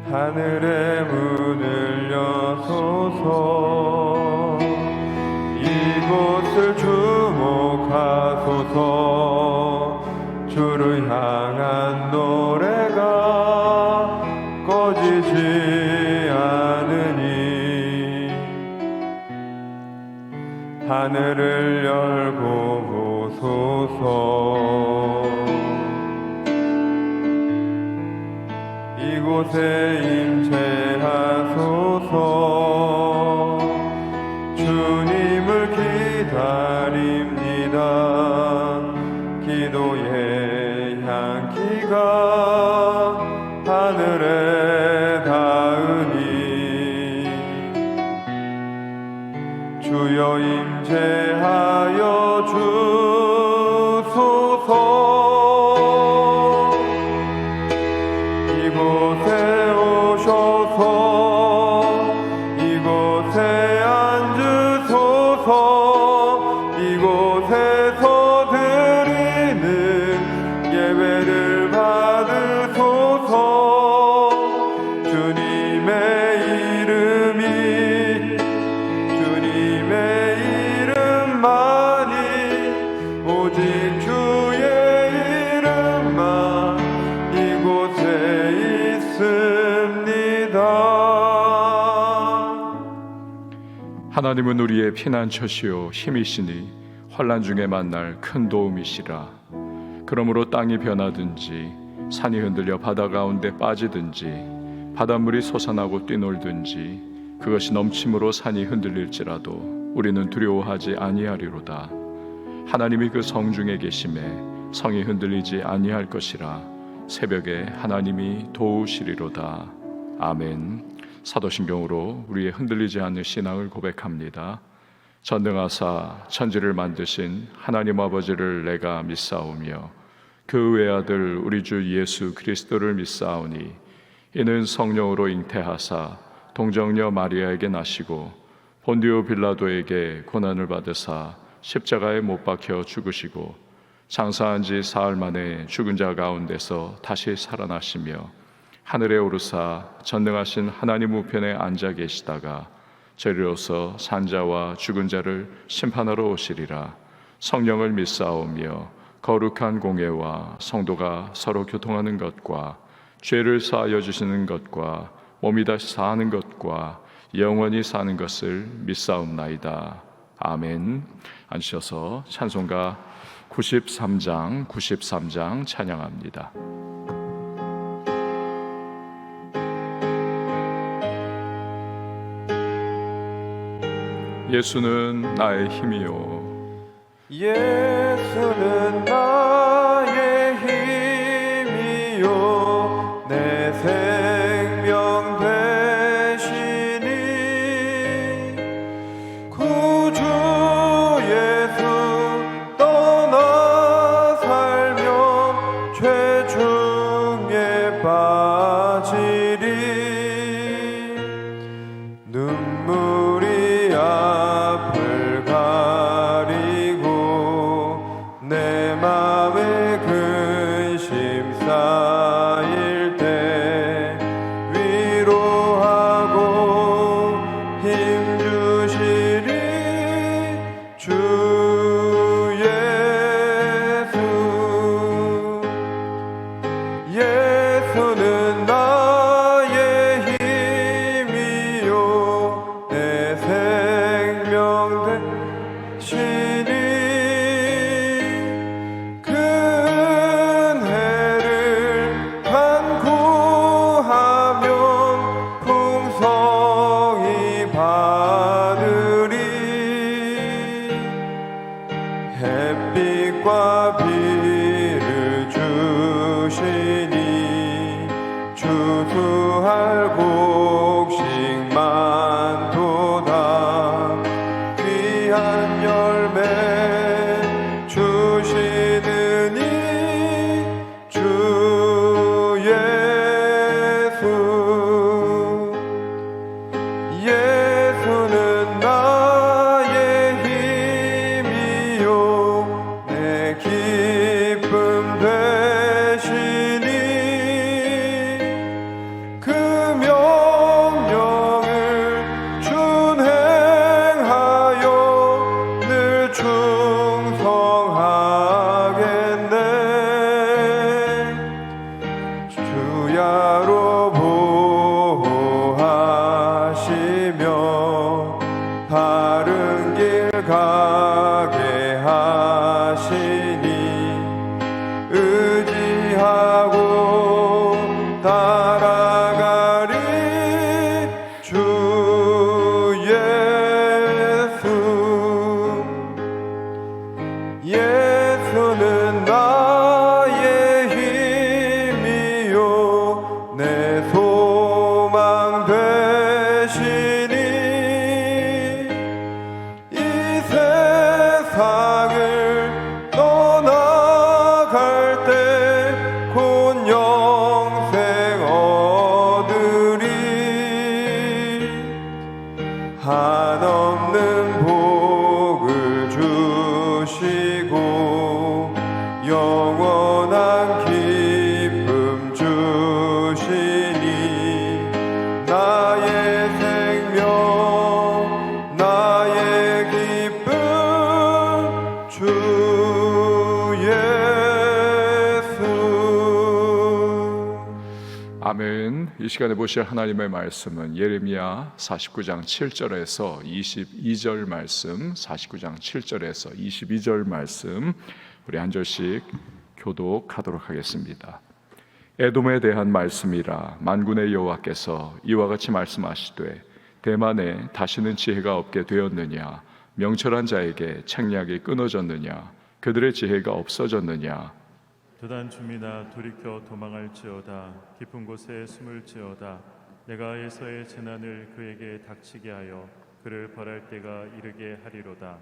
하늘의 문을 여소서. 이곳을 주목하소서. 주를 향한 노래가 꺼지지 않으니 하늘을 열고 보소서. 이곳에 임재하소서. 주님을 기다립니다. 기도의 향기가 하늘에 닿으니 주여 임재하여 주소서. 이곳에 오셔서 이곳에 앉으소서. 이곳에서 드리는 예배를 받으소서. 주님의 이름만이 오직 주의 이름만 이곳에 있습니다. 하나님은 우리의 피난처시요 힘이시니 환난 중에 만날 큰 도움이시라. 그러므로 땅이 변하든지 산이 흔들려 바다 가운데 빠지든지 바닷물이 솟아나고 뛰놀든지 그것이 넘침으로 산이 흔들릴지라도 우리는 두려워하지 아니하리로다. 하나님이 그 성중에 계심에 성이 흔들리지 아니할 것이라. 새벽에 하나님이 도우시리로다. 아멘. 사도신경으로 우리의 흔들리지 않는 신앙을 고백합니다. 전능하사 천지를 만드신 하나님 아버지를 내가 믿사오며 그 외아들 우리 주 예수 그리스도를 믿사오니 이는 성령으로 잉태하사 동정녀 마리아에게 나시고 본디오 빌라도에게 고난을 받으사 십자가에 못 박혀 죽으시고 장사한 지 사흘 만에 죽은 자 가운데서 다시 살아나시며 하늘에 오르사 전능하신 하나님 우편에 앉아 계시다가 저리로서 산자와 죽은 자를 심판하러 오시리라. 성령을 믿사오며 거룩한 공예와 성도가 서로 교통하는 것과 죄를 사하여 주시는 것과 몸이 다시 사는 것과 영원히 사는 것을 믿사옵나이다. 아멘. 앉으셔서 찬송가 93장 찬양합니다. 예수는 나의 힘이요 예수는 나의 힘이요 내 생명 되시니 구주 예수 떠나 살며 죄 중에 빠지리 눈물이 앞을 가리고 내 맘에 근심 쌓일 때 위로하고 힘 주시리 주 예수. 예수는 나 보좌로 보호하시며 바른 길 가게 하시니 의지하고 따라가리 주 예수는 나의 힘이요 내 소망 되시니 이 세상을 떠나갈 때 곧 영생 얻으리 한없는 복을 주시고 영원한 기쁨 주시니 나의 생명 나의 기쁨 주 예수. 아멘. 이 시간에 보실 하나님의 말씀은 예레미야 49장 7절에서 22절 말씀, 49장 7절에서 22절 말씀 우리 한 절씩 교독하도록 하겠습니다. 에돔에 대한 말씀이라. 만군의 여호와께서 이와 같이 말씀하시되 대만에 다시는 지혜가 없게 되었느냐? 명철한 자에게 책략이 끊어졌느냐? 그들의 지혜가 없어졌느냐? 두단 줌이나 돌이켜 도망할지어다. 깊은 곳에 숨을지어다. 내가 에서의 재난을 그에게 닥치게 하여 그를 벌할 때가 이르게 하리로다.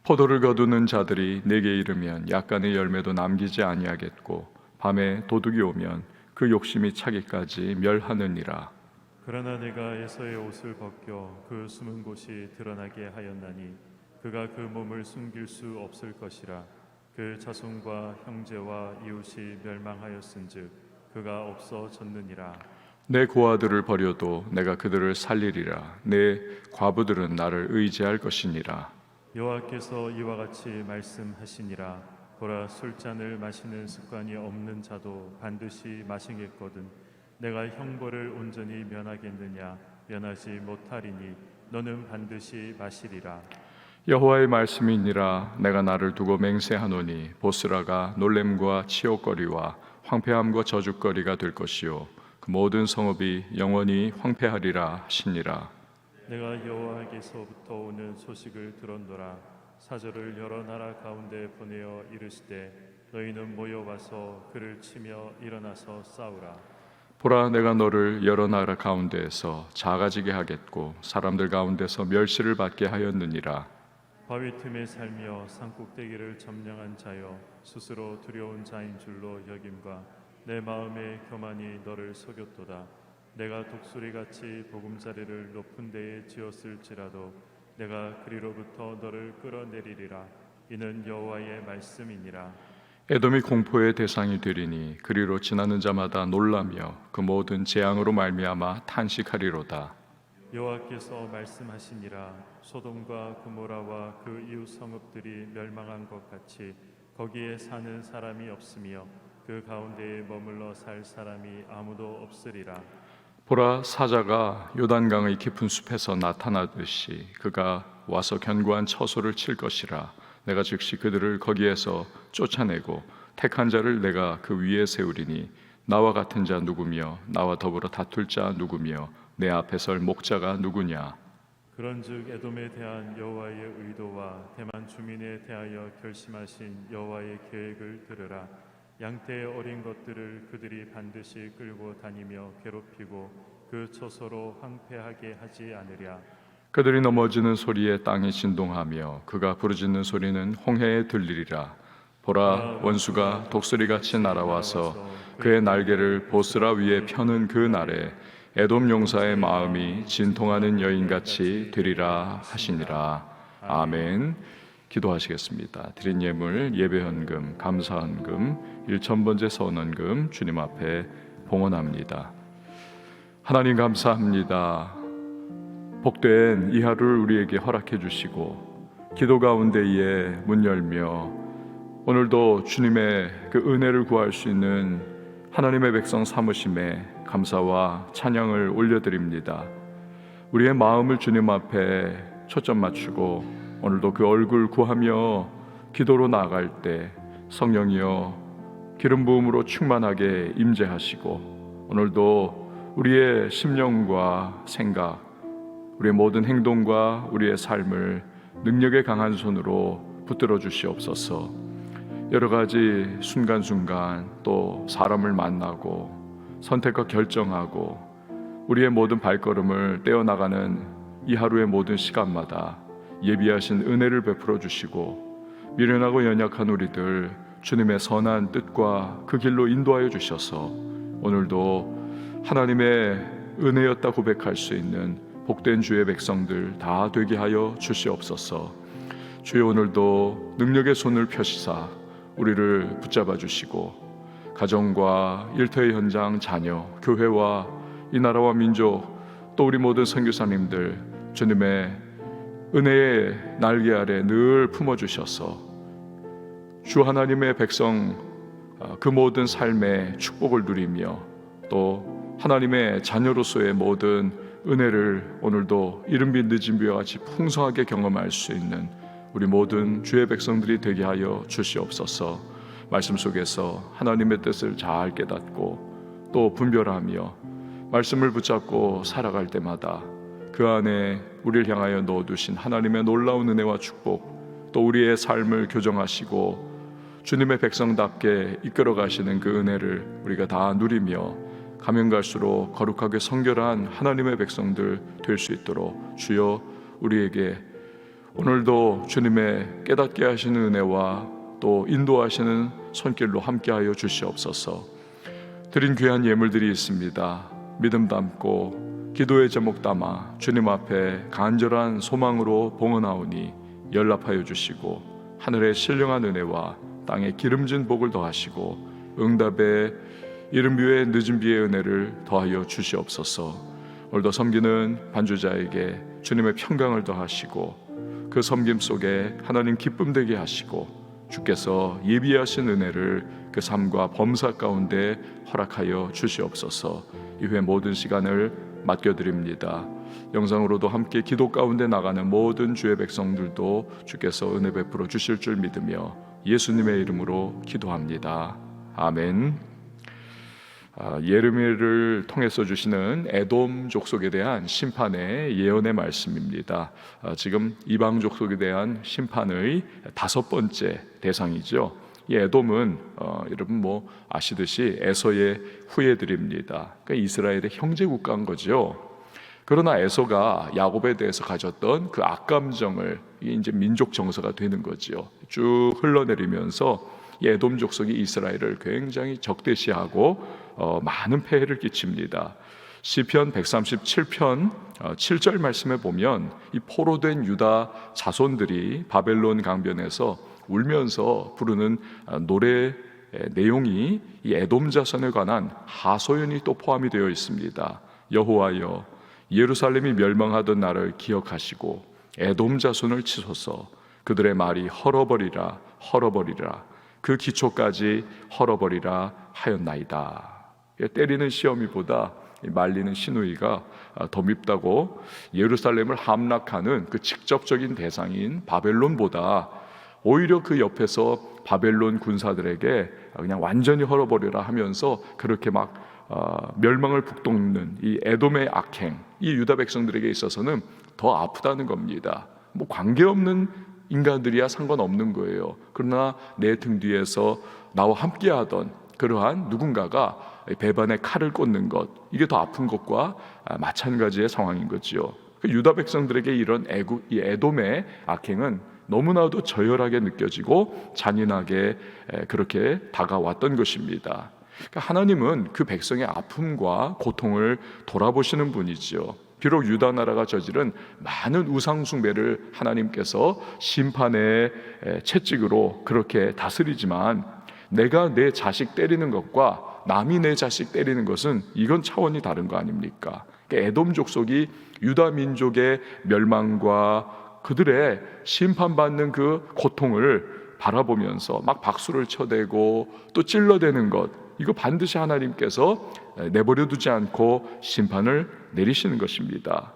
포도를 거두는 자들이 내게 이르면 약간의 열매도 남기지 아니하겠고 밤에 도둑이 오면 그 욕심이 차기까지 멸하느니라. 그러나 내가 에서의 옷을 벗겨 그 숨은 곳이 드러나게 하였나니 그가 그 몸을 숨길 수 없을 것이라. 그 자손과 형제와 이웃이 멸망하였은즉 그가 없어졌느니라. 내 고아들을 버려도 내가 그들을 살리리라. 내 과부들은 나를 의지할 것이니라. 여호와께서 이와 같이 말씀하시니라. 보라, 술잔을 마시는 습관이 없는 자도 반드시 마시겠거든. 내가 형벌을 온전히 면하겠느냐? 면하지 못하리니 너는 반드시 마시리라. 여호와의 말씀이니라. 내가 나를 두고 맹세하노니 보스라가 놀램과 치욕거리와 황폐함과 저주거리가 될 것이요 그 모든 성읍이 영원히 황폐하리라 하시니라. 내가 여호와께서부터 오는 소식을 들었노라. 사절을 여러 나라 가운데 보내어 이르시되 너희는 모여와서 그를 치며 일어나서 싸우라. 보라, 내가 너를 여러 나라 가운데에서 작아지게 하겠고 사람들 가운데서 멸시를 받게 하였느니라. 바위 틈에 살며 산꼭대기를 점령한 자여, 스스로 두려운 자인 줄로 여김과 내 마음의 교만이 너를 속였도다. 내가 독수리같이 보금자리를 높은 데에 지었을지라도 내가 그리로부터 너를 끌어내리리라. 이는 여호와의 말씀이니라. 에돔이 공포의 대상이 되리니 그리로 지나는 자마다 놀라며 그 모든 재앙으로 말미암아 탄식하리로다. 여호와께서 말씀하시니라. 소돔과 고모라와 그 이웃 성읍들이 멸망한 것 같이 거기에 사는 사람이 없으며 그 가운데에 머물러 살 사람이 아무도 없으리라. 보라, 사자가 요단강의 깊은 숲에서 나타나듯이 그가 와서 견고한 처소를 칠 것이라. 내가 즉시 그들을 거기에서 쫓아내고 택한 자를 내가 그 위에 세우리니 나와 같은 자 누구며 나와 더불어 다툴 자 누구며 내 앞에 설 목자가 누구냐? 그런즉 에돔에 대한 여호와의 의도와 대만 주민에 대하여 결심하신 여호와의 계획을 들으라. 양떼의 어린 것들을 그들이 반드시 끌고 다니며 괴롭히고 그 처소로 황폐하게 하지 않으랴. 그들이 넘어지는 소리에 땅이 진동하며 그가 부르짖는 소리는 홍해에 들리리라. 보라, 원수가 독수리같이 날아와서 그의 날개를 보스라 위에 펴는 그 날에 에돔 용사의 마음이 진통하는 여인같이 되리라 하시니라. 아멘. 기도하시겠습니다. 드린 예물, 예배헌금, 감사헌금, 1000번째 선헌금 주님 앞에 봉헌합니다. 하나님 감사합니다. 복된 이 하루를 우리에게 허락해 주시고 기도 가운데에 문 열며 오늘도 주님의 그 은혜를 구할 수 있는 하나님의 백성 삼으심에 감사와 찬양을 올려드립니다. 우리의 마음을 주님 앞에 초점 맞추고 오늘도 그 얼굴 구하며 기도로 나아갈 때 성령이여 기름 부음으로 충만하게 임재하시고 오늘도 우리의 심령과 생각, 우리의 모든 행동과 우리의 삶을 능력의 강한 손으로 붙들어 주시옵소서. 여러 가지 순간순간 또 사람을 만나고 선택과 결정하고 우리의 모든 발걸음을 떼어나가는 이 하루의 모든 시간마다 예비하신 은혜를 베풀어 주시고 미련하고 연약한 우리들 주님의 선한 뜻과 그 길로 인도하여 주셔서 오늘도 하나님의 은혜였다 고백할 수 있는 복된 주의 백성들 다 되게 하여 주시옵소서. 주여 오늘도 능력의 손을 펴시사 우리를 붙잡아 주시고 가정과 일터의 현장, 자녀, 교회와 이 나라와 민족 또 우리 모든 선교사님들 주님의 은혜의 날개 아래 늘 품어주셔서 주 하나님의 백성 그 모든 삶의 축복을 누리며 또 하나님의 자녀로서의 모든 은혜를 오늘도 이른비 늦은비와 같이 풍성하게 경험할 수 있는 우리 모든 주의 백성들이 되게 하여 주시옵소서. 말씀 속에서 하나님의 뜻을 잘 깨닫고 또 분별하며 말씀을 붙잡고 살아갈 때마다 그 안에 우리를 향하여 넣어두신 하나님의 놀라운 은혜와 축복 또 우리의 삶을 교정하시고 주님의 백성답게 이끌어 가시는 그 은혜를 우리가 다 누리며 가면 갈수록 거룩하게 성결한 하나님의 백성들 될 수 있도록 주여 우리에게 오늘도 주님의 깨닫게 하시는 은혜와 또 인도하시는 손길로 함께하여 주시옵소서. 드린 귀한 예물들이 있습니다. 믿음 담고 기도의 제목 담아 주님 앞에 간절한 소망으로 봉헌하오니 연락하여 주시고 하늘의 신령한 은혜와 땅에 기름진 복을 더하시고 응답의 이른비의 늦은비의 은혜를 더하여 주시옵소서. 오늘도 섬기는 반주자에게 주님의 평강을 더하시고 그 섬김 속에 하나님 기쁨 되게 하시고 주께서 예비하신 은혜를 그 삶과 범사 가운데 허락하여 주시옵소서. 이후에 모든 시간을 맡겨드립니다. 영상으로도 함께 기도 가운데 나가는 모든 주의 백성들도 주께서 은혜 베풀어 주실 줄 믿으며 예수님의 이름으로 기도합니다. 아멘. 예레미야를 통해서 주시는 에돔 족속에 대한 심판의 예언의 말씀입니다. 지금 이방 족속에 대한 심판의 5번째 대상이죠. 이 에돔은 여러분 아시듯이 에서의 후예들입니다. 그러니까 이스라엘의 형제 국가인 거죠. 그러나 에서가 야곱에 대해서 가졌던 그 악감정을 이게 이제 민족 정서가 되는 거죠. 쭉 흘러내리면서 이 에돔 족속이 이스라엘을 굉장히 적대시하고 많은 폐해를 끼칩니다. 시편 137편 7절 말씀에 보면 이 포로된 유다 자손들이 바벨론 강변에서 울면서 부르는 노래 내용이 이 에돔 자손에 관한 하소연이 또 포함이 되어 있습니다. 여호와여 예루살렘이 멸망하던 날을 기억하시고 에돔 자손을 치소서. 그들의 말이 헐어버리라 헐어버리라 그 기초까지 헐어버리라 하였나이다. 때리는 시험이보다 말리는 시누이가 더 밉다고 예루살렘을 함락하는 그 직접적인 대상인 바벨론보다 오히려 그 옆에서 바벨론 군사들에게 그냥 완전히 헐어버리라 하면서 그렇게 막 멸망을 북돋는 이 에돔의 악행, 이 유다 백성들에게 있어서는 더 아프다는 겁니다. 관계없는 인간들이야 상관없는 거예요. 그러나 내 등 뒤에서 나와 함께하던 그러한 누군가가 배반의 칼을 꽂는 것, 이게 더 아픈 것과 마찬가지의 상황인 거죠. 유다 백성들에게 이런 이 에돔의 악행은 너무나도 저열하게 느껴지고 잔인하게 그렇게 다가왔던 것입니다. 그러니까 하나님은 그 백성의 아픔과 고통을 돌아보시는 분이지요. 비록 유다 나라가 저지른 많은 우상 숭배를 하나님께서 심판의 채찍으로 그렇게 다스리지만 내가 내 자식 때리는 것과 남이 내 자식 때리는 것은 이건 차원이 다른 거 아닙니까? 그러니까 에돔 족속이 유다 민족의 멸망과 그들의 심판받는 그 고통을 바라보면서 막 박수를 쳐대고 또 찔러대는 것, 이거 반드시 하나님께서 내버려 두지 않고 심판을 내리시는 것입니다.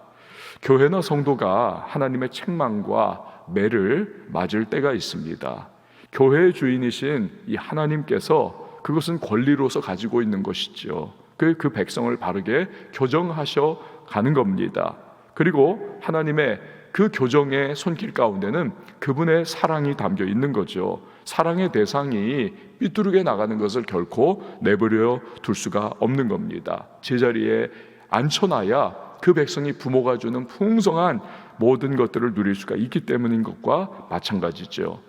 교회나 성도가 하나님의 책망과 매를 맞을 때가 있습니다. 교회의 주인이신 이 하나님께서 그것은 권리로서 가지고 있는 것이죠. 그 백성을 바르게 교정하셔 가는 겁니다. 그리고 하나님의 그 교정의 손길 가운데는 그분의 사랑이 담겨 있는 거죠. 사랑의 대상이 삐뚤게 나가는 것을 결코 내버려 둘 수가 없는 겁니다. 제자리에 앉혀놔야 그 백성이 부모가 주는 풍성한 모든 것들을 누릴 수가 있기 때문인 것과 마찬가지죠.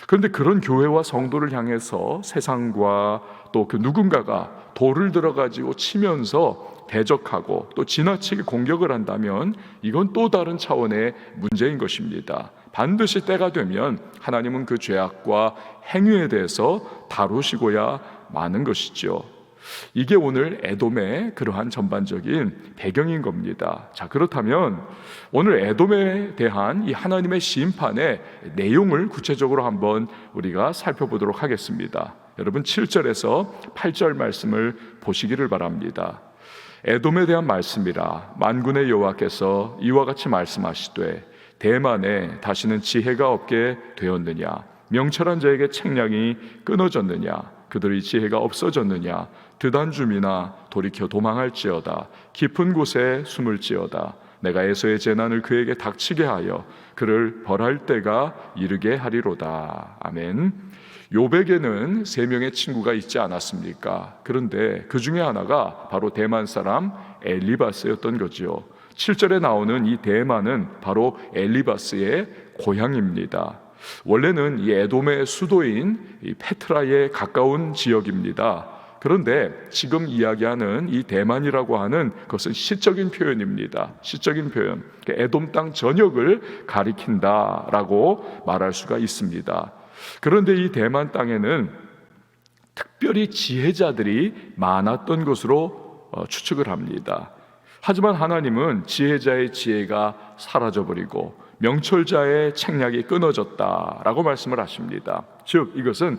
그런데 그런 교회와 성도를 향해서 세상과 또 그 누군가가 돌을 들어가지고 치면서 대적하고 또 지나치게 공격을 한다면 이건 또 다른 차원의 문제인 것입니다. 반드시 때가 되면 하나님은 그 죄악과 행위에 대해서 다루시고야 마는 것이죠. 이게 오늘 에돔의 그러한 전반적인 배경인 겁니다. 자, 그렇다면 오늘 에돔에 대한 이 하나님의 심판의 내용을 구체적으로 한번 우리가 살펴보도록 하겠습니다. 여러분 7절에서 8절 말씀을 보시기를 바랍니다. 에돔에 대한 말씀이라 만군의 여호와께서 이와 같이 말씀하시되 대만에 다시는 지혜가 없게 되었느냐, 명철한 자에게 책량이 끊어졌느냐, 그들의 지혜가 없어졌느냐, 드단줌이나 돌이켜 도망할지어다, 깊은 곳에 숨을지어다, 내가 에서의 재난을 그에게 닥치게 하여 그를 벌할 때가 이르게 하리로다. 아멘. 욥에게는 3명의 친구가 있지 않았습니까? 그런데 그 중에 하나가 바로 대만 사람 엘리바스였던 거죠. 7절에 나오는 이 대만은 바로 엘리바스의 고향입니다. 원래는 이 에돔의 수도인 이 페트라에 가까운 지역입니다. 그런데 지금 이야기하는 이 대만이라고 하는 것은 시적인 표현입니다. 시적인 표현, 에돔 땅 전역을 가리킨다라고 말할 수가 있습니다. 그런데 이 대만 땅에는 특별히 지혜자들이 많았던 것으로 추측을 합니다. 하지만 하나님은 지혜자의 지혜가 사라져버리고 명철자의 책략이 끊어졌다라고 말씀을 하십니다. 즉 이것은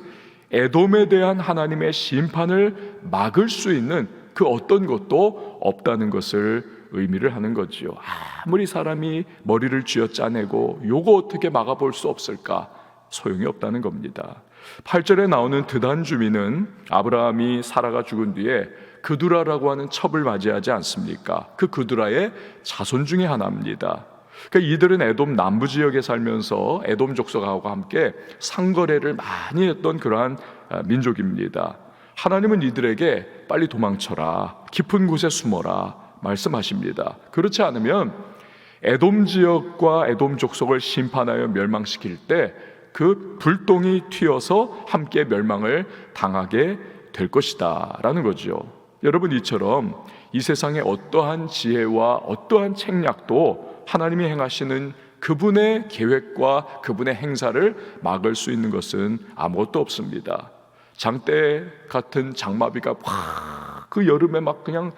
에돔에 대한 하나님의 심판을 막을 수 있는 그 어떤 것도 없다는 것을 의미를 하는 거지요. 아무리 사람이 머리를 쥐어짜내고 요거 어떻게 막아볼 수 없을까? 소용이 없다는 겁니다. 8절에 나오는 드단주민은 아브라함이 사라가 죽은 뒤에 그두라라고 하는 첩을 맞이하지 않습니까? 그 그두라의 자손 중에 하나입니다. 그러니까 이들은 에돔 남부 지역에 살면서 에돔 족속하고 함께 상거래를 많이 했던 그러한 민족입니다. 하나님은 이들에게 빨리 도망쳐라, 깊은 곳에 숨어라 말씀하십니다. 그렇지 않으면 에돔 지역과 에돔 족속을 심판하여 멸망시킬 때 그 불똥이 튀어서 함께 멸망을 당하게 될 것이다 라는 거죠. 여러분, 이처럼 이 세상에 어떠한 지혜와 어떠한 책략도 하나님이 행하시는 그분의 계획과 그분의 행사를 막을 수 있는 것은 아무것도 없습니다. 장대 같은 장마비가 확 그 여름에 막 그냥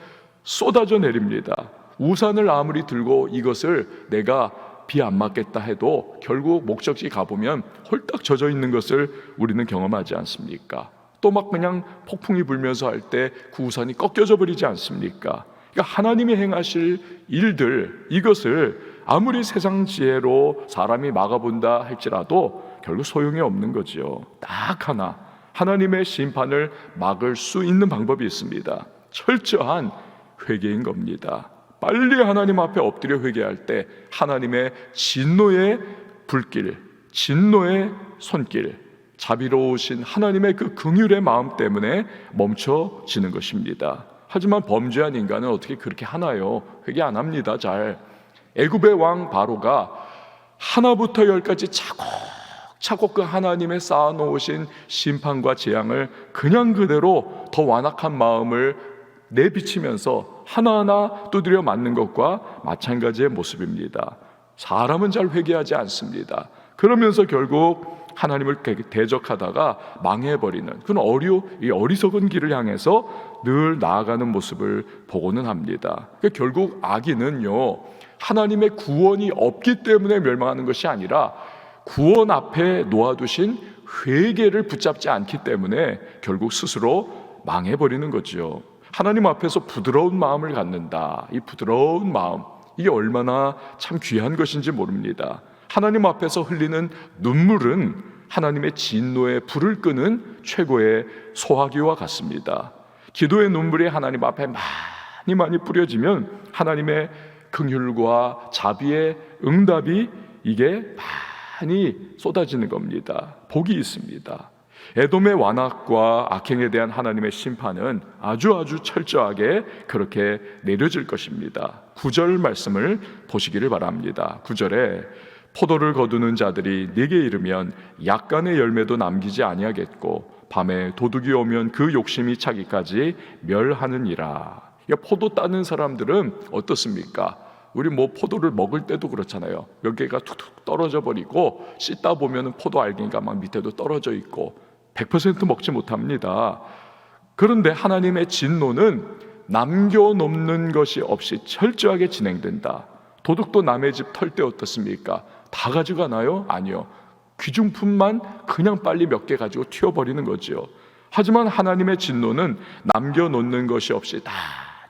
쏟아져 내립니다. 우산을 아무리 들고 이것을 내가 비 안 맞겠다 해도 결국 목적지 가보면 홀딱 젖어 있는 것을 우리는 경험하지 않습니까? 또 막 그냥 폭풍이 불면서 할 때 그 우산이 꺾여져 버리지 않습니까? 그러니까 하나님이 행하실 일들, 이것을 아무리 세상 지혜로 사람이 막아본다 할지라도 결국 소용이 없는 거죠. 딱 하나, 하나님의 심판을 막을 수 있는 방법이 있습니다. 철저한 회개인 겁니다. 빨리 하나님 앞에 엎드려 회개할 때 하나님의 진노의 불길, 진노의 손길, 자비로우신 하나님의 그 긍휼의 마음 때문에 멈춰지는 것입니다. 하지만 범죄한 인간은 어떻게 그렇게 하나요? 회개 안 합니다. 잘. 애굽의 왕 바로가 하나부터 열까지 차곡차곡 그 하나님의 쌓아놓으신 심판과 재앙을 그냥 그대로 더 완악한 마음을 내비치면서 하나하나 두드려 맞는 것과 마찬가지의 모습입니다. 사람은 잘 회개하지 않습니다. 그러면서 결국 하나님을 대적하다가 망해버리는 그런 어리석은 길을 향해서 늘 나아가는 모습을 보고는 합니다. 그러니까 결국 악인은요, 하나님의 구원이 없기 때문에 멸망하는 것이 아니라 구원 앞에 놓아두신 회개를 붙잡지 않기 때문에 결국 스스로 망해버리는 거죠. 하나님 앞에서 부드러운 마음을 갖는다. 이 부드러운 마음, 이게 얼마나 참 귀한 것인지 모릅니다. 하나님 앞에서 흘리는 눈물은 하나님의 진노의 불을 끄는 최고의 소화기와 같습니다. 기도의 눈물이 하나님 앞에 많이 뿌려지면 하나님의 긍휼과 자비의 응답이 이게 많이 쏟아지는 겁니다. 복이 있습니다. 에돔의 완악과 악행에 대한 하나님의 심판은 아주 철저하게 그렇게 내려질 것입니다. 9절 말씀을 보시기를 바랍니다. 9절에 포도를 거두는 자들이 네게 이르면 약간의 열매도 남기지 아니하겠고 밤에 도둑이 오면 그 욕심이 차기까지 멸하느니라. 포도 따는 사람들은 어떻습니까? 우리 포도를 먹을 때도 그렇잖아요. 몇 개가 툭툭 떨어져 버리고 씻다 보면 포도 알갱이가 막 밑에도 떨어져 있고 100% 먹지 못합니다. 그런데 하나님의 진노는 남겨놓는 것이 없이 철저하게 진행된다. 도둑도 남의 집 털 때 어떻습니까? 다 가져가나요? 아니요. 귀중품만 그냥 빨리 몇 개 가지고 튀어버리는 거죠. 하지만 하나님의 진노는 남겨놓는 것이 없이 다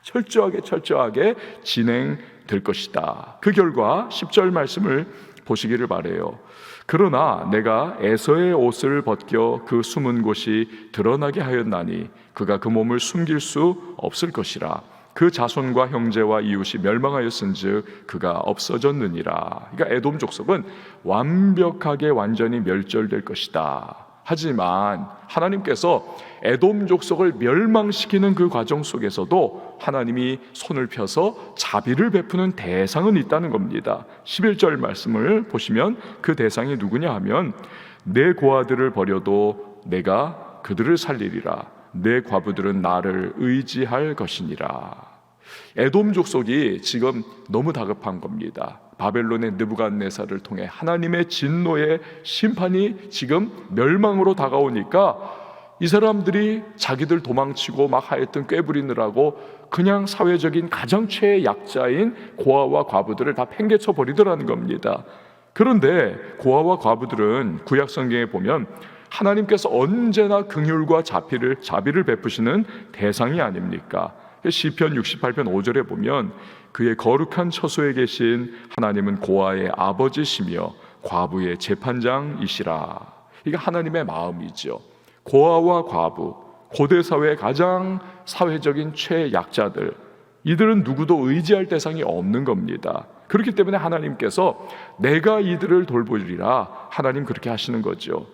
철저하게 진행될 것이다. 그 결과 10절 말씀을 보시기를 바라요. 그러나 내가 에서의 옷을 벗겨 그 숨은 곳이 드러나게 하였나니 그가 그 몸을 숨길 수 없을 것이라. 그 자손과 형제와 이웃이 멸망하였은즉 그가 없어졌느니라. 그러니까 에돔 족속은 완벽하게 완전히 멸절될 것이다. 하지만 하나님께서 에돔 족속을 멸망시키는 그 과정 속에서도 하나님이 손을 펴서 자비를 베푸는 대상은 있다는 겁니다. 11절 말씀을 보시면 그 대상이 누구냐 하면 내 고아들을 버려도 내가 그들을 살리리라. 내 과부들은 나를 의지할 것이니라. 에돔 족속이 지금 너무 다급한 겁니다. 바벨론의 느부갓네살을 통해 하나님의 진노의 심판이 지금 멸망으로 다가오니까 이 사람들이 자기들 도망치고 막 하여튼 꾀부리느라고 그냥 사회적인 가장 최약자인 고아와 과부들을 다 팽개쳐 버리더라는 겁니다. 그런데 고아와 과부들은 구약 성경에 보면 하나님께서 언제나 긍휼과 자비를 베푸시는 대상이 아닙니까? 시편 68편 5절에 보면 그의 거룩한 처소에 계신 하나님은 고아의 아버지시며 과부의 재판장이시라. 이게 하나님의 마음이죠. 고아와 과부, 고대 사회의 가장 사회적인 최약자들, 이들은 누구도 의지할 대상이 없는 겁니다. 그렇기 때문에 하나님께서 내가 이들을 돌보리라, 하나님 그렇게 하시는 거죠.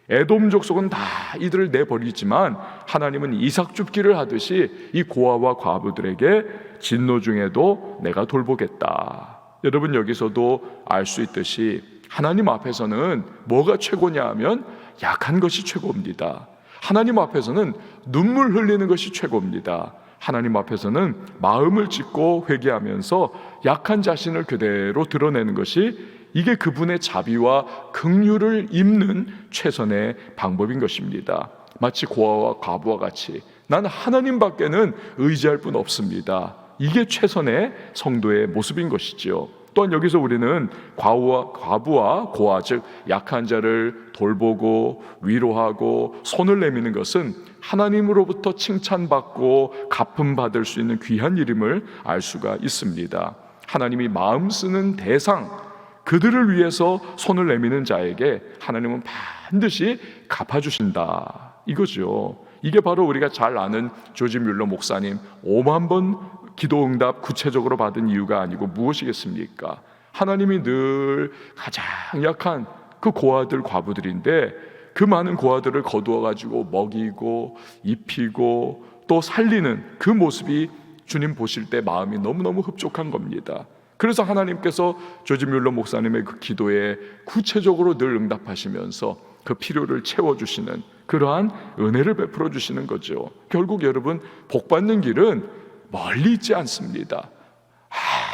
에돔 족속은 다 이들을 내버리지만 하나님은 이삭 줍기를 하듯이 이 고아와 과부들에게 진노 중에도 내가 돌보겠다. 여러분, 여기서도 알 수 있듯이 하나님 앞에서는 뭐가 최고냐 하면 약한 것이 최고입니다. 하나님 앞에서는 눈물 흘리는 것이 최고입니다. 하나님 앞에서는 마음을 찢고 회개하면서 약한 자신을 그대로 드러내는 것이, 이게 그분의 자비와 긍휼을 입는 최선의 방법인 것입니다. 마치 고아와 과부와 같이 나는 하나님밖에는 의지할 분 없습니다. 이게 최선의 성도의 모습인 것이죠. 또한 여기서 우리는 과부와 고아, 즉 약한 자를 돌보고 위로하고 손을 내미는 것은 하나님으로부터 칭찬받고 갚음받을 수 있는 귀한 일임을 알 수가 있습니다. 하나님이 마음 쓰는 대상, 그들을 위해서 손을 내미는 자에게 하나님은 반드시 갚아주신다, 이거죠. 이게 바로 우리가 잘 아는 조지 뮬러 목사님 5만 번 기도응답 구체적으로 받은 이유가 아니고 무엇이겠습니까? 하나님이 늘 가장 약한 그 고아들, 과부들인데 그 많은 고아들을 거두어가지고 먹이고 입히고 또 살리는 그 모습이 주님 보실 때 마음이 너무너무 흡족한 겁니다. 그래서 하나님께서 조지 뮬러 목사님의 그 기도에 구체적으로 늘 응답하시면서 그 필요를 채워주시는 그러한 은혜를 베풀어 주시는 거죠. 결국 여러분, 복받는 길은 멀리 있지 않습니다.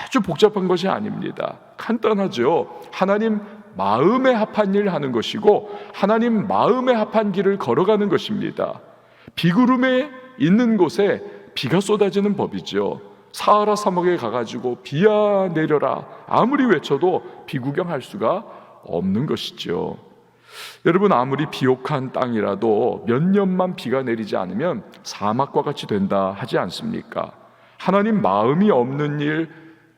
아주 복잡한 것이 아닙니다. 간단하죠. 하나님 마음에 합한 일을 하는 것이고 하나님 마음에 합한 길을 걸어가는 것입니다. 비구름에 있는 곳에 비가 쏟아지는 법이죠. 사하라 사막에 가가지고 비야 내려라 아무리 외쳐도 비구경할 수가 없는 것이죠. 여러분, 아무리 비옥한 땅이라도 몇 년만 비가 내리지 않으면 사막과 같이 된다 하지 않습니까? 하나님 마음이 없는 일,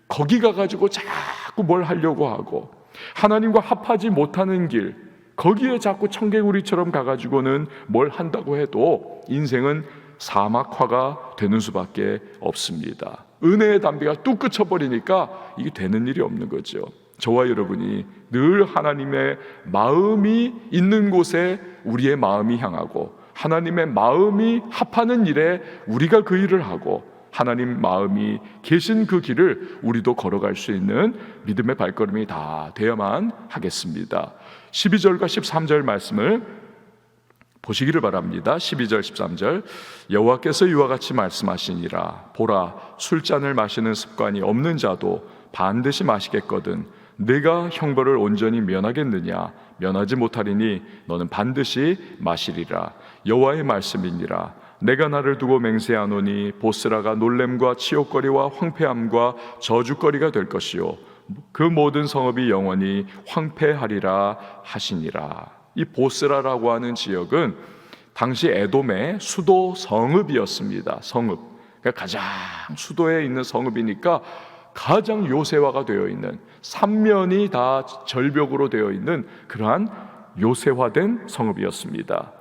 거기 가가지고 자꾸 뭘 하려고 하고, 하나님과 합하지 못하는 길, 거기에 자꾸 청개구리처럼 가가지고는 뭘 한다고 해도 인생은 사막화가 되는 수밖에 없습니다. 은혜의 담비가 뚝 그쳐버리니까 이게 되는 일이 없는 거죠. 저와 여러분이 늘 하나님의 마음이 있는 곳에 우리의 마음이 향하고, 하나님의 마음이 합하는 일에 우리가 그 일을 하고, 하나님 마음이 계신 그 길을 우리도 걸어갈 수 있는 믿음의 발걸음이 다 되어야만 하겠습니다. 12절과 13절 말씀을 보시기를 바랍니다. 12절 13절, 여호와께서 이와 같이 말씀하시니라. 보라, 술잔을 마시는 습관이 없는 자도 반드시 마시겠거든 내가 형벌을 온전히 면하겠느냐? 면하지 못하리니 너는 반드시 마시리라. 여호와의 말씀이니라. 내가 나를 두고 맹세하노니 보스라가 놀램과 치욕거리와 황폐함과 저주거리가 될 것이요 그 모든 성읍이 영원히 황폐하리라 하시니라. 이 보스라라고 하는 지역은 당시 에돔의 수도 성읍이었습니다. 성읍, 그러니까 가장 수도에 있는 성읍이니까 가장 요새화가 되어 있는, 삼면이 다 절벽으로 되어 있는 그러한 요새화된 성읍이었습니다.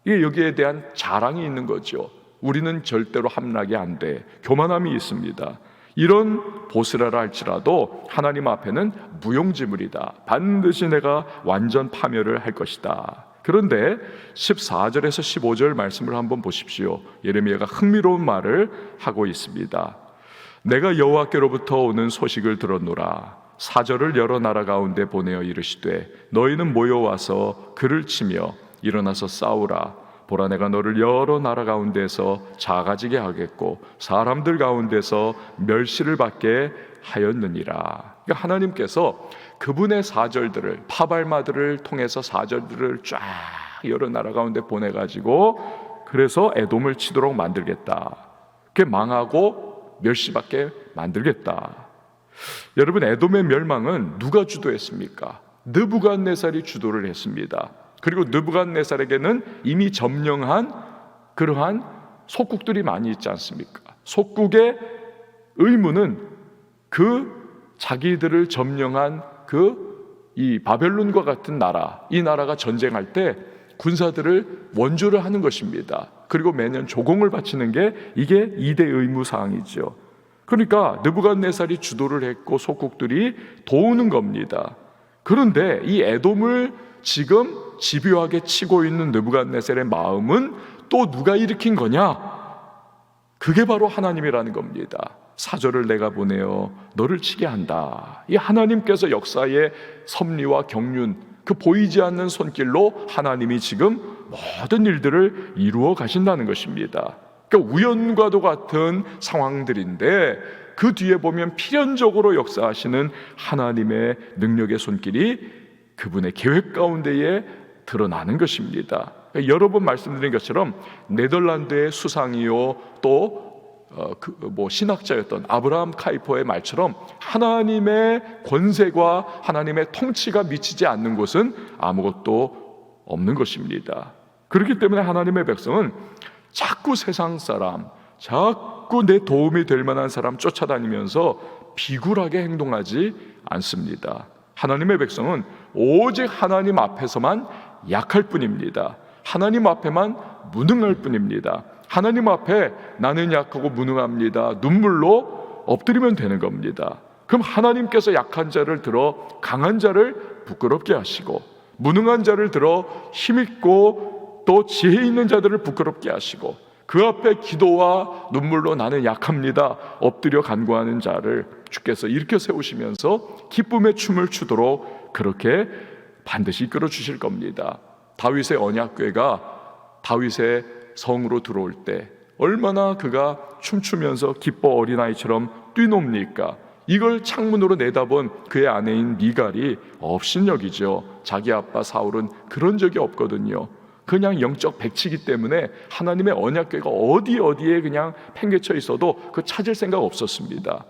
이게 여기에 대한 자랑이 있는 거죠. 우리는 절대로 함락이 안 돼, 교만함이 있습니다. 이런 보스라라 할지라도 하나님 앞에는 무용지물이다. 반드시 내가 완전 파멸을 할 것이다. 그런데 14절에서 15절 말씀을 한번 보십시오. 예레미야가 흥미로운 말을 하고 있습니다. 내가 여호와께로부터 오는 소식을 들었노라. 사절을 여러 나라 가운데 보내어 이르시되 너희는 모여와서 그를 치며 일어나서 싸우라. 보라, 내가 너를 여러 나라 가운데서 작아지게 하겠고 사람들 가운데서 멸시를 받게 하였느니라. 그러니까 하나님께서 그분의 사절들을, 파발마들을 통해서 사절들을 쫙 여러 나라 가운데 보내가지고 그래서 에돔을 치도록 만들겠다. 그게 망하고 멸시받게 만들겠다. 여러분, 에돔의 멸망은 누가 주도했습니까? 느부갓네살이 주도를 했습니다. 그리고 느부갓네살에게는 이미 점령한 그러한 속국들이 많이 있지 않습니까? 속국의 의무는 그 자기들을 점령한 이 바벨론과 같은 나라, 이 나라가 전쟁할 때 군사들을 원조를 하는 것입니다. 그리고 매년 조공을 바치는 게 이게 2대 의무사항이죠. 그러니까 느부갓네살이 주도를 했고 속국들이 도우는 겁니다. 그런데 이 에돔을 지금 집요하게 치고 있는 느부갓네살의 마음은 또 누가 일으킨 거냐? 그게 바로 하나님이라는 겁니다. 사절을 내가 보내어 너를 치게 한다. 이 하나님께서 역사의 섭리와 경륜, 그 보이지 않는 손길로 하나님이 지금 모든 일들을 이루어 가신다는 것입니다. 그러니까 우연과도 같은 상황들인데 그 뒤에 보면 필연적으로 역사하시는 하나님의 능력의 손길이 그분의 계획 가운데에 드러나는 것입니다. 그러니까 여러 번 말씀드린 것처럼 네덜란드의 수상이요 또 신학자였던 아브라함 카이퍼의 말처럼 하나님의 권세과 하나님의 통치가 미치지 않는 곳은 아무것도 없는 것입니다. 그렇기 때문에 하나님의 백성은 자꾸 세상 사람, 자꾸 내 도움이 될 만한 사람 쫓아다니면서 비굴하게 행동하지 않습니다. 하나님의 백성은 오직 하나님 앞에서만 약할 뿐입니다. 하나님 앞에만 무능할 뿐입니다. 하나님 앞에 나는 약하고 무능합니다. 눈물로 엎드리면 되는 겁니다. 그럼 하나님께서 약한 자를 들어 강한 자를 부끄럽게 하시고, 무능한 자를 들어 힘있고 또 지혜 있는 자들을 부끄럽게 하시고, 그 앞에 기도와 눈물로 나는 약합니다 엎드려 간구하는 자를 주께서 일으켜 세우시면서 기쁨의 춤을 추도록 그렇게 반드시 이끌어 주실 겁니다. 다윗의 언약궤가 다윗의 성으로 들어올 때 얼마나 그가 춤추면서 기뻐 어린아이처럼 뛰놉니까? 이걸 창문으로 내다본 그의 아내인 미갈이 업신여기죠. 자기 아빠 사울은 그런 적이 없거든요. 그냥 영적 백치기 때문에 하나님의 언약궤가 어디에 그냥 팽개쳐 있어도 그 찾을 생각 없었습니다.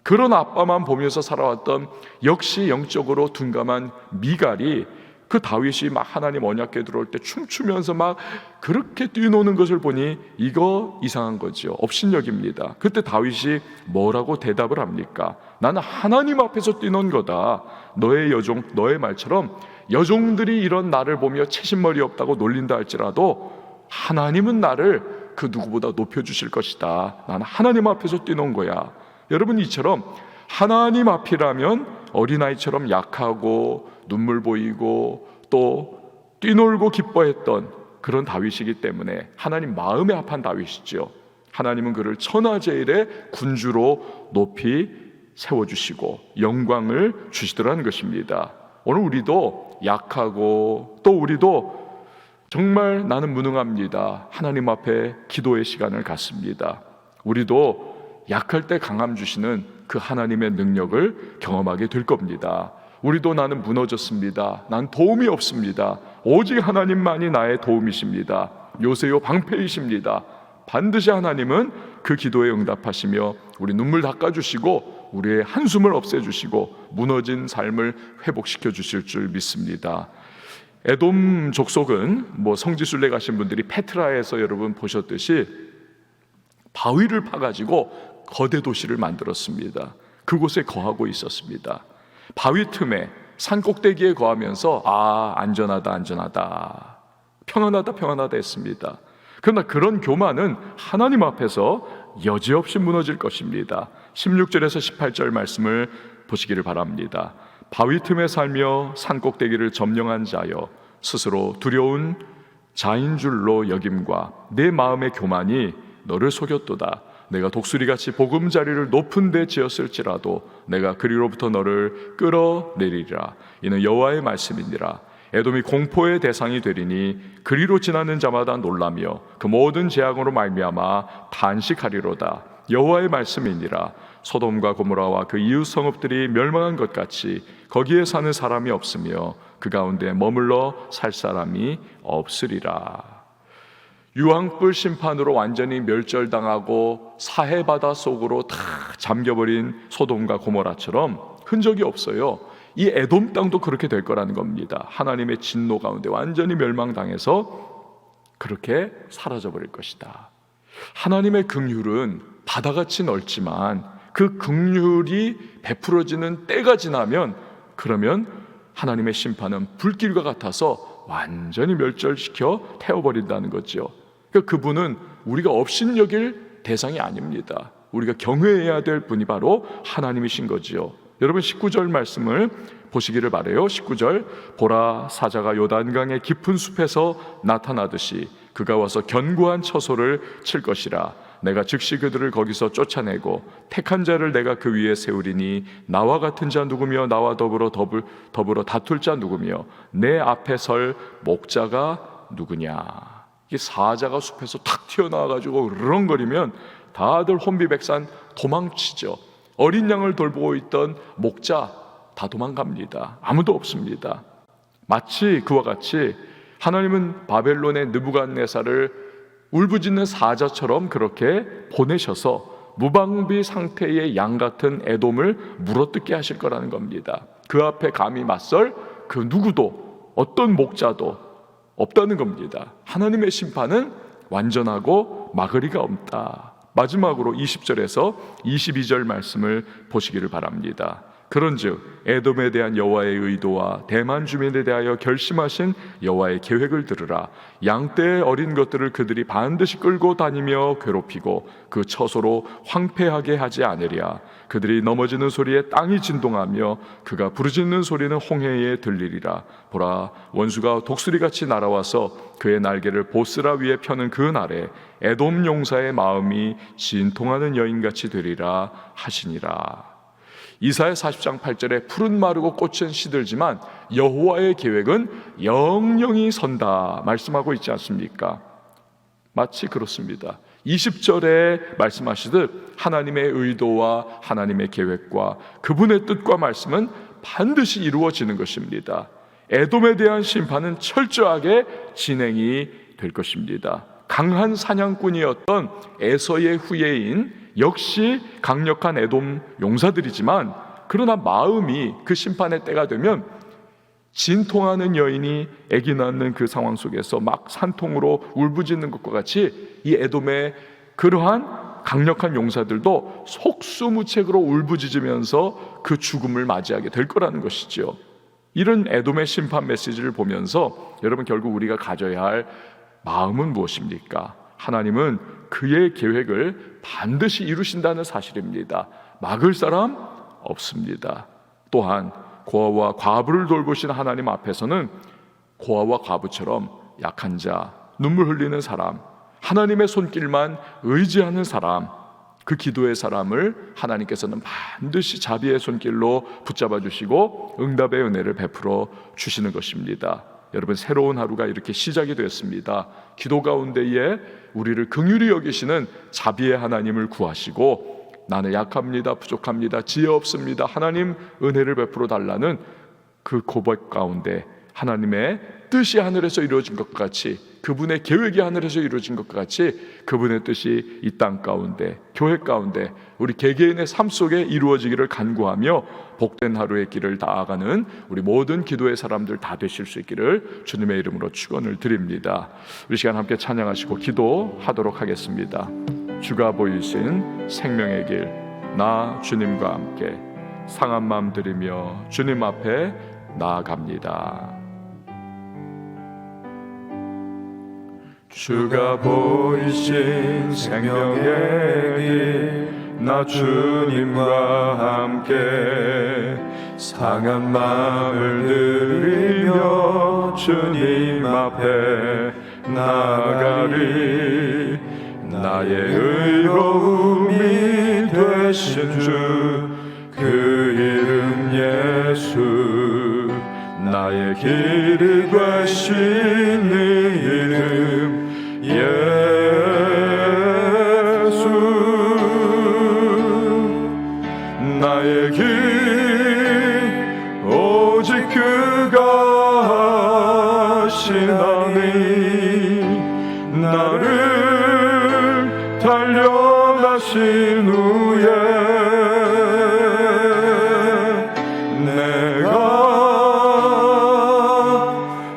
그런 아빠만 보면서 살아왔던 역시 영적으로 둔감한 미갈이 그 다윗이 막 하나님 언약궤 들어올 때 춤추면서 막 그렇게 뛰노는 것을 보니 이거 이상한 거죠. 업신여깁니다. 그때 다윗이 뭐라고 대답을 합니까? 나는 하나님 앞에서 뛰는 거다. 너의 여종, 너의 말처럼 여종들이 이런 나를 보며 채신머리 없다고 놀린다 할지라도 하나님은 나를 그 누구보다 높여주실 것이다. 나는 하나님 앞에서 뛰는 거야. 여러분, 이처럼 하나님 앞이라면 어린아이처럼 약하고 눈물 보이고 또 뛰놀고 기뻐했던 그런 다윗이기 때문에 하나님 마음에 합한 다윗이죠. 하나님은 그를 천하제일의 군주로 높이 세워주시고 영광을 주시더라는 것입니다. 오늘 우리도 약하고 또 우리도 정말 나는 무능합니다. 하나님 앞에 기도의 시간을 갖습니다. 우리도 약할 때 강함 주시는 그 하나님의 능력을 경험하게 될 겁니다. 우리도 나는 무너졌습니다. 난 도움이 없습니다. 오직 하나님만이 나의 도움이십니다. 요새요 방패이십니다. 반드시 하나님은 그 기도에 응답하시며 우리 눈물 닦아주시고 우리의 한숨을 없애주시고 무너진 삶을 회복시켜 주실 줄 믿습니다. 에돔 족속은 성지순례 가신 분들이 페트라에서 여러분 보셨듯이 바위를 파가지고 거대 도시를 만들었습니다. 그곳에 거하고 있었습니다. 바위 틈에 산 꼭대기에 거하면서 안전하다 평안하다 했습니다. 그러나 그런 교만은 하나님 앞에서 여지없이 무너질 것입니다. 16절에서 18절 말씀을 보시기를 바랍니다. 바위 틈에 살며 산 꼭대기를 점령한 자여 스스로 두려운 자인 줄로 여김과 내 마음의 교만이 너를 속였도다. 내가 독수리같이 보금자리를 높은 데 지었을지라도 내가 그리로부터 너를 끌어내리리라. 이는 여호와의 말씀이니라. 에돔이 공포의 대상이 되리니 그리로 지나는 자마다 놀라며 그 모든 재앙으로 말미암아 탄식하리로다. 여호와의 말씀이니라. 소돔과 고모라와 그 이웃 성읍들이 멸망한 것 같이 거기에 사는 사람이 없으며 그 가운데 머물러 살 사람이 없으리라. 유황불 심판으로 완전히 멸절당하고 사해바다 속으로 다 잠겨버린 소돔과 고모라처럼 흔적이 없어요. 이 에돔 땅도 그렇게 될 거라는 겁니다. 하나님의 진노 가운데 완전히 멸망당해서 그렇게 사라져버릴 것이다. 하나님의 긍휼은 바다같이 넓지만 그 긍휼이 베풀어지는 때가 지나면 그러면 하나님의 심판은 불길과 같아서 완전히 멸절시켜 태워버린다는 거죠. 그러니까 그분은 우리가 업신여길 대상이 아닙니다. 우리가 경외해야 될 분이 바로 하나님이신 거지요. 여러분 19절 말씀을 보시기를 바라요. 19절 보라 사자가 요단강의 깊은 숲에서 나타나듯이 그가 와서 견고한 처소를 칠 것이라. 내가 즉시 그들을 거기서 쫓아내고 택한 자를 내가 그 위에 세우리니 나와 같은 자 누구며 나와 더불어 다툴 자 누구며 내 앞에 설 목자가 누구냐. 이 사자가 숲에서 탁 튀어나와가지고 으르렁거리면 다들 혼비백산 도망치죠. 어린 양을 돌보고 있던 목자 다 도망갑니다. 아무도 없습니다. 마치 그와 같이 하나님은 바벨론의 느부갓네살을 울부짖는 사자처럼 그렇게 보내셔서 무방비 상태의 양 같은 에돔을 물어뜯게 하실 거라는 겁니다. 그 앞에 감히 맞설 그 누구도 어떤 목자도 없다는 겁니다. 하나님의 심판은 완전하고 막으리가 없다. 마지막으로 20절에서 22절 말씀을 보시기를 바랍니다. 그런즉 에돔에 대한 여호와의 의도와 대만 주민에 대하여 결심하신 여호와의 계획을 들으라. 양떼의 어린 것들을 그들이 반드시 끌고 다니며 괴롭히고 그 처소로 황폐하게 하지 않으랴. 그들이 넘어지는 소리에 땅이 진동하며 그가 부르짖는 소리는 홍해에 들리리라. 보라 원수가 독수리같이 날아와서 그의 날개를 보스라 위에 펴는 그 날에 에돔 용사의 마음이 진통하는 여인같이 되리라 하시니라. 이사야 40장 8절에 푸른 마르고 꽃은 시들지만 여호와의 계획은 영영이 선다 말씀하고 있지 않습니까? 마치 그렇습니다. 20절에 말씀하시듯 하나님의 의도와 하나님의 계획과 그분의 뜻과 말씀은 반드시 이루어지는 것입니다. 에돔에 대한 심판은 철저하게 진행이 될 것입니다. 강한 사냥꾼이었던 에서의 후예인 역시 강력한 에돔 용사들이지만 그러나 마음이 그 심판의 때가 되면 진통하는 여인이 아기 낳는 그 상황 속에서 막 산통으로 울부짖는 것과 같이 이 에돔의 그러한 강력한 용사들도 속수무책으로 울부짖으면서 그 죽음을 맞이하게 될 거라는 것이죠. 이런 에돔의 심판 메시지를 보면서 여러분, 결국 우리가 가져야 할 마음은 무엇입니까? 하나님은 그의 계획을 반드시 이루신다는 사실입니다. 막을 사람 없습니다. 또한 고아와 과부를 돌보신 하나님 앞에서는 고아와 과부처럼 약한 자, 눈물 흘리는 사람, 하나님의 손길만 의지하는 사람, 그 기도의 사람을 하나님께서는 반드시 자비의 손길로 붙잡아 주시고 응답의 은혜를 베풀어 주시는 것입니다. 여러분, 새로운 하루가 이렇게 시작이 되었습니다. 기도 가운데에 우리를 긍휼히 여기시는 자비의 하나님을 구하시고, 나는 약합니다, 부족합니다, 지혜 없습니다, 하나님 은혜를 베풀어 달라는 그 고백 가운데 하나님의 뜻이 하늘에서 이루어진 것과 같이, 그분의 계획이 하늘에서 이루어진 것과 같이 그분의 뜻이 이 땅 가운데, 교회 가운데, 우리 개개인의 삶 속에 이루어지기를 간구하며 복된 하루의 길을 나아가는 우리 모든 기도의 사람들 다 되실 수 있기를 주님의 이름으로 축원을 드립니다. 우리 시간 함께 찬양하시고 기도하도록 하겠습니다. 주가 보이신 생명의 길, 나 주님과 함께 상한 마음 드리며 주님 앞에 나아갑니다. 주가 보이신 생명의 길, 나 주님과 함께 상한 마음을 들이며 주님 앞에 나아가리. 나의 의로움이 되신 주, 그 이름 예수, 나의 길이 되신 이름 예수. 나의 길 오직 그가 하시나니, 나를 단련하신 후에 내가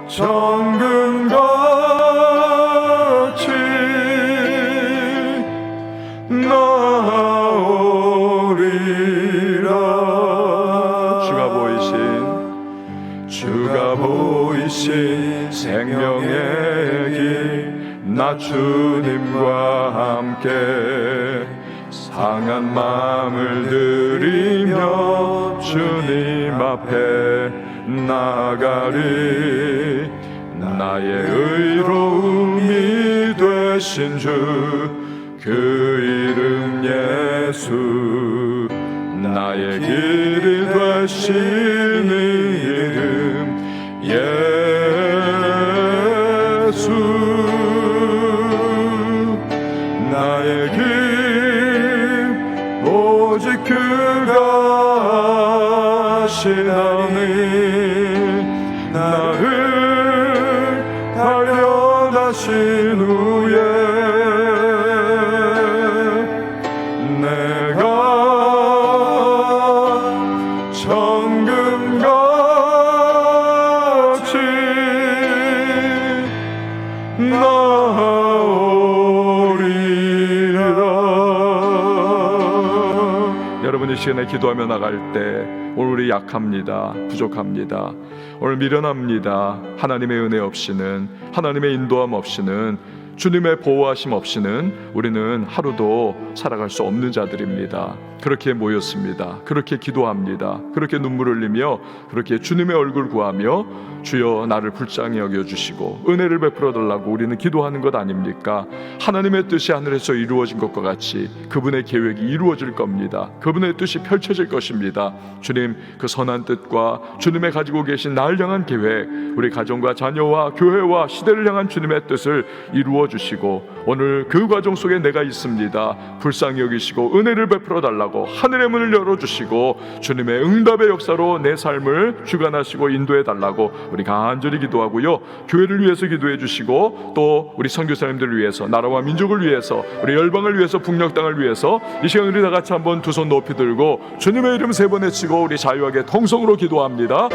정금같이 나오리라. 주가 보이신 생명의 길, 나 주님과 함께 상한 마음을 들이며 주님 앞에 나가리. 나의 의로움이 되신 주, 그 이름 예수, 나의 길이 되신 이름 예수. 나의 길 오직 그가 하시나니, 나를 단련하신 후에 내가 정금같이 나오리라. 여러분, 이 시간에 기도하며 나갈 때 오늘 우리 약합니다, 부족합니다, 오늘 미련합니다. 하나님의 은혜 없이는, 하나님의 인도함 없이는, 주님의 보호하심 없이는 우리는 하루도 살아갈 수 없는 자들입니다. 그렇게 모였습니다. 그렇게 기도합니다. 그렇게 눈물 흘리며 그렇게 주님의 얼굴 구하며 주여 나를 불쌍히 여겨주시고 은혜를 베풀어 달라고 우리는 기도하는 것 아닙니까? 하나님의 뜻이 하늘에서 이루어진 것과 같이 그분의 계획이 이루어질 겁니다. 그분의 뜻이 펼쳐질 것입니다. 주님, 그 선한 뜻과 주님의 가지고 계신 날 향한 계획, 우리 가정과 자녀와 교회와 시대를 향한 주님의 뜻을 이루어 주시고, 오늘 그 과정 속에 내가 있습니다. 불쌍히 여기시고 은혜를 베풀어 달라고 하늘의 문을 열어주시고 주님의 응답의 역사로 내 삶을 주관하시고 인도해 달라고 우리 간절히 기도하고요, 교회를 위해서 기도해 주시고 또 우리 선교사님들을 위해서, 나라와 민족을 위해서, 우리 열방을 위해서, 북녘 땅을 위해서 이 시간 우리 다 같이 한번 두 손 높이 들고 주님의 이름 세 번 외치고 우리 자유하게 통성으로 기도합니다.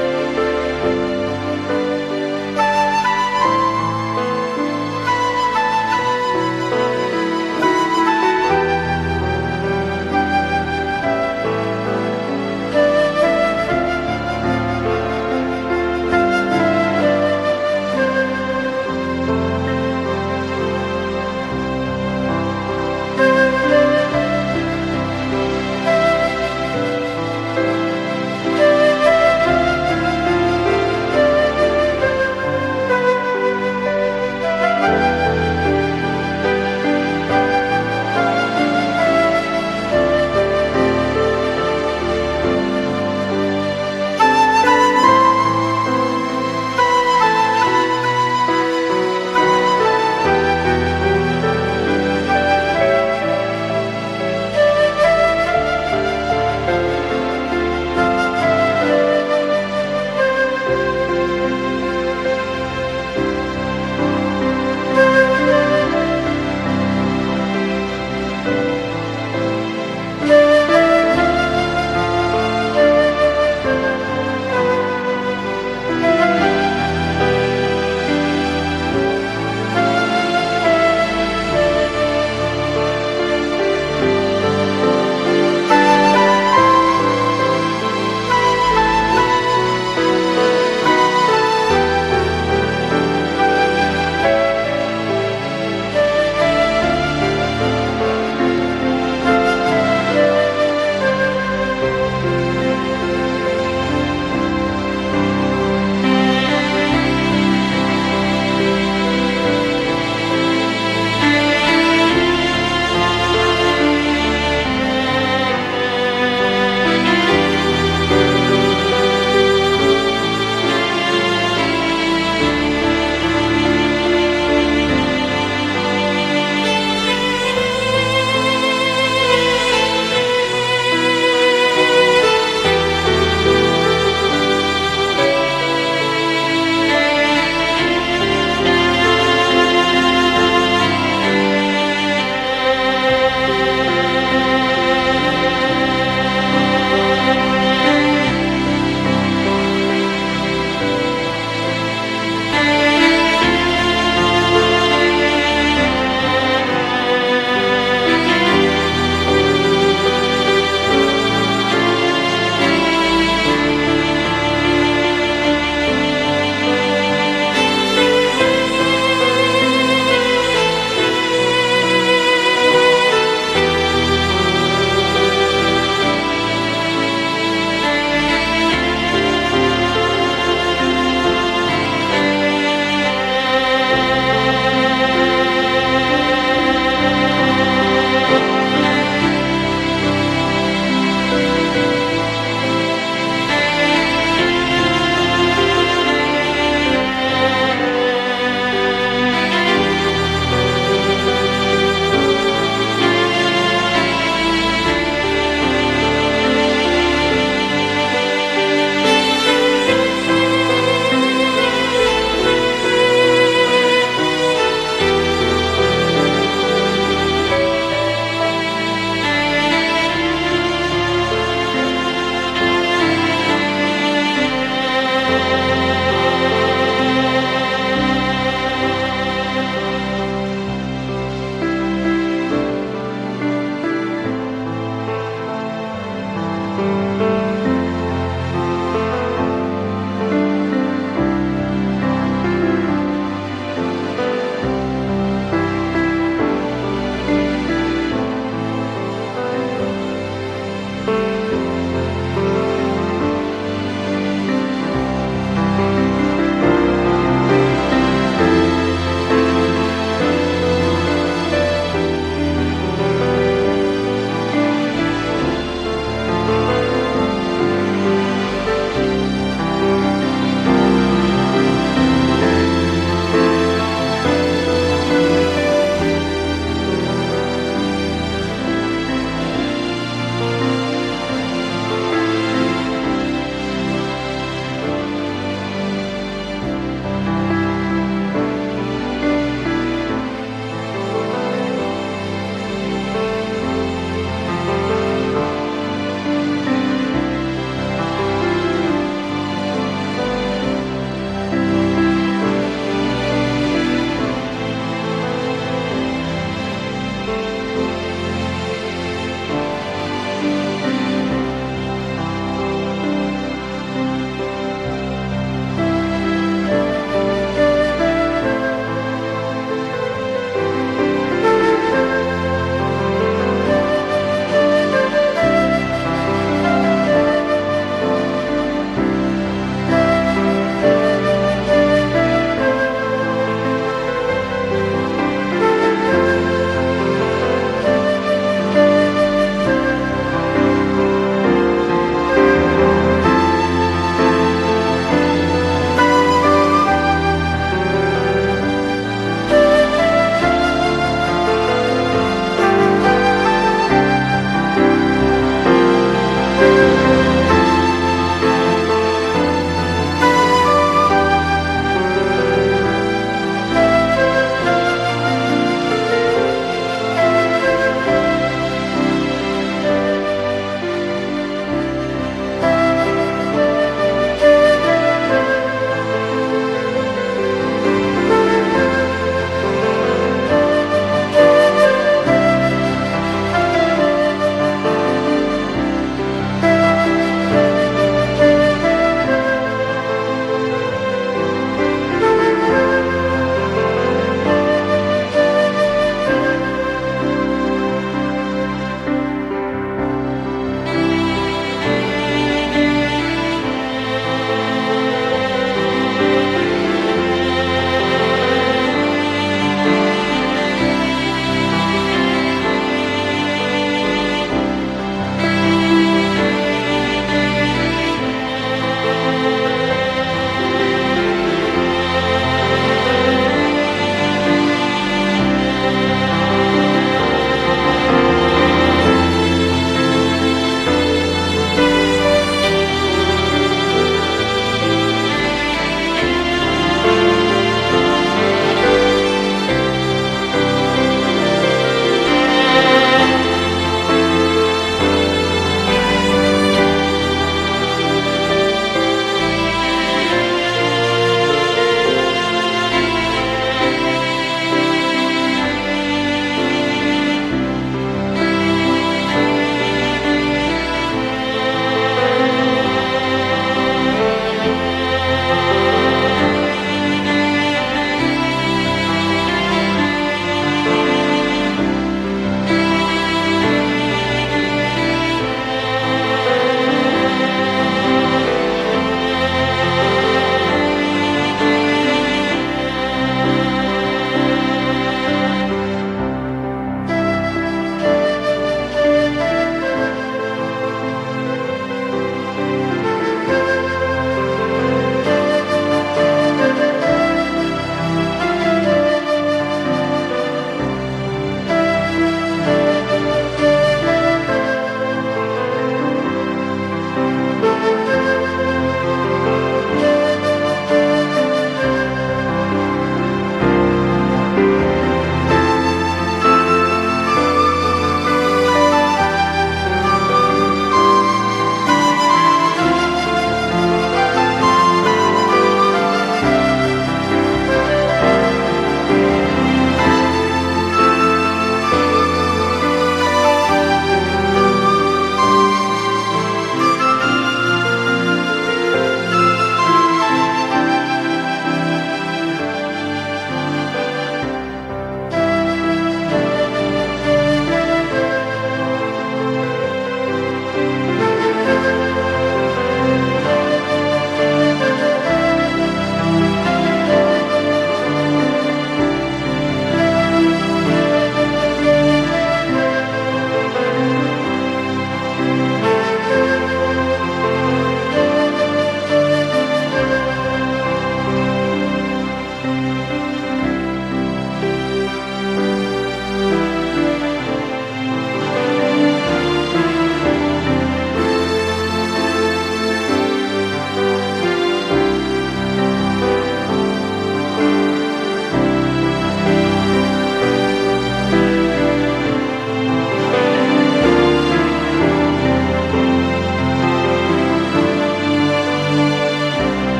주옵소서.